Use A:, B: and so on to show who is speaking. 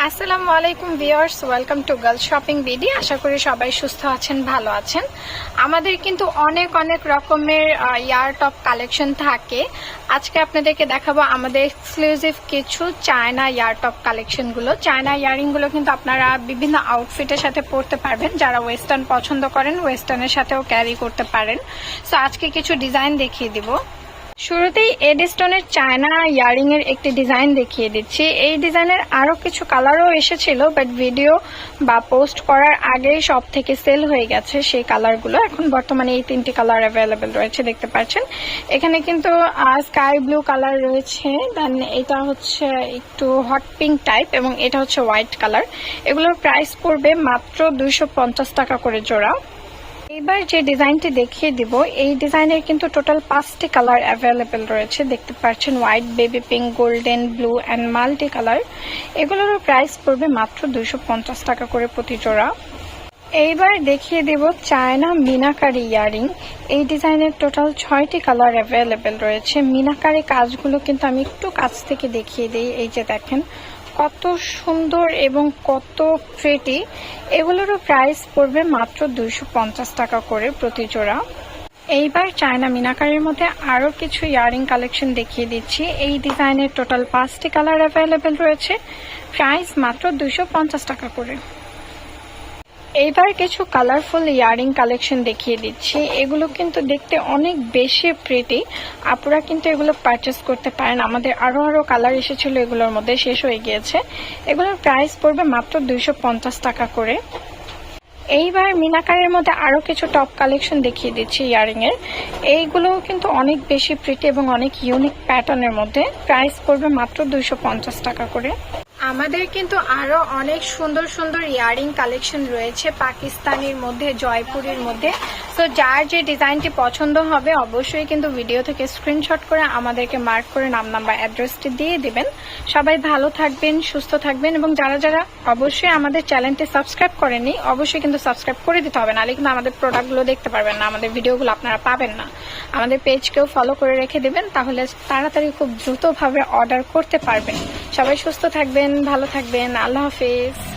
A: আসসালামু আলাইকুম viewers, welcome to girls shopping BD. আশা করি সবাই সুস্থ আছেন, ভালো আছেন। আমাদের কিন্তু অনেক অনেক রকমের ইয়ার টপ কালেকশন থাকে। আজকে আপনাদেরকে দেখাবো আমাদের এক্সক্লুসিভ কিছু চায়না ইয়ার টপ কালেকশনগুলো। চায়না ইয়ারিংগুলো কিন্তু আপনারা বিভিন্ন আউটফিটের সাথে পরতে পারবেন। যারা ওয়েস্টার্ন পছন্দ করেন ওয়েস্টার্নের সাথেও ক্যারি করতে পারেন। সো আজকে কিছু ডিজাইন দেখিয়ে দিব। শুরুতেই এডিস্টোনের চায়না ইয়ারিং এর একটি ডিজাইন দেখিয়ে দিচ্ছি। এই ডিজাইনের আরো কিছু কালারও এসেছিল, বাট ভিডিও বা পোস্ট করার আগেই সব থেকে সেল হয়ে গেছে সেই কালারগুলো। এখন বর্তমানে এই তিনটি কালার অ্যাভেলেবেল রয়েছে, দেখতে পাচ্ছেন। এখানে কিন্তু স্কাই ব্লু কালার রয়েছে, দেন এটা হচ্ছে একটু হট পিঙ্ক টাইপ, এবং এটা হচ্ছে হোয়াইট কালার। এগুলোর প্রাইস পড়বে মাত্র 250 টাকা করে জোড়া। এবার যে ডিজাইনটি দেখিয়ে দিব, এই ডিজাইনের কিন্তু টোটাল 5টি কালার অ্যাভেলেবেল রয়েছে, দেখতে পাচ্ছেন। White, baby pink, golden, blue and multi colour. এগুলোর প্রাইস পড়বে মাত্র 250 টাকা করে প্রতি জোড়া। এইবার দেখিয়ে দেব চায়না মিনাকারি ইয়ারিং। এই ডিজাইনের টোটাল 6টি কালার অ্যাভেলেবেল রয়েছে। মিনাকারি কাজগুলো কিন্তু আমি একটু কাছ থেকে দেখিয়ে দিই। এই যে দেখেন কত সুন্দর এবং কত প্রিটি। এগুলোরও প্রাইস পড়বে মাত্র 250 টাকা করে প্রতি জোড়া। এইবার চায়না মিনাকারির মধ্যে আরো কিছু ইয়ারিং কালেকশন দেখিয়ে দিচ্ছি। এই ডিজাইনের টোটাল 5টি কালার অ্যাভেলেবেল রয়েছে, প্রাইস মাত্র 250 টাকা করে। এইবার কিছু কালারফুল ইয়ারিং কালেকশন দেখিয়ে দিচ্ছি। এগুলো কিন্তু দেখতে অনেক বেশি প্রিটি। আপুরা কিন্তু এগুলো পারচেস করতে পারেন। আমাদের আরো কালার এসেছিল, এগুলোর মধ্যে শেষ হয়ে গিয়েছে। এগুলোর প্রাইস পড়বে মাত্র 250 টাকা করে। এইবার মিনাকারের মধ্যে আরো কিছু টপ কালেকশন দেখিয়ে দিচ্ছি ইয়ারিং এর। এইগুলোও কিন্তু অনেক বেশি প্রিটি এবং অনেক ইউনিক প্যাটার্নের মধ্যে। প্রাইস পড়বে মাত্র 250 টাকা করে। আমাদের কিন্তু আরো অনেক সুন্দর সুন্দর ইয়ারিং কালেকশন রয়েছে পাকিস্তানের মধ্যে, জয়পুরের মধ্যে। তো যার যে ডিজাইনটি পছন্দ হবে অবশ্যই কিন্তু ভিডিও থেকে স্ক্রিনশট করে আমাদেরকে মার্ক করে নাম নাম্বার অ্যাড্রেসটি দিয়ে দিবেন। সবাই ভালো থাকবেন, সুস্থ থাকবেন, এবং যারা যারা অবশ্যই আমাদের চ্যানেলটি সাবস্ক্রাইব করেনি অবশ্যই কিন্তু সাবস্ক্রাইব করে দিতে হবে, নাহলে কিন্তু আমাদের প্রোডাক্টগুলো দেখতে পারবেন না, আমাদের ভিডিওগুলো আপনারা পাবেন না। আমাদের পেজকেও ফলো করে রেখে দিবেন, তাহলে তাড়াতাড়ি খুব দ্রুতভাবে অর্ডার করতে পারবেন। সবাই সুস্থ থাকবেন, ভালো থাকবেন। আল্লাহ হাফেজ।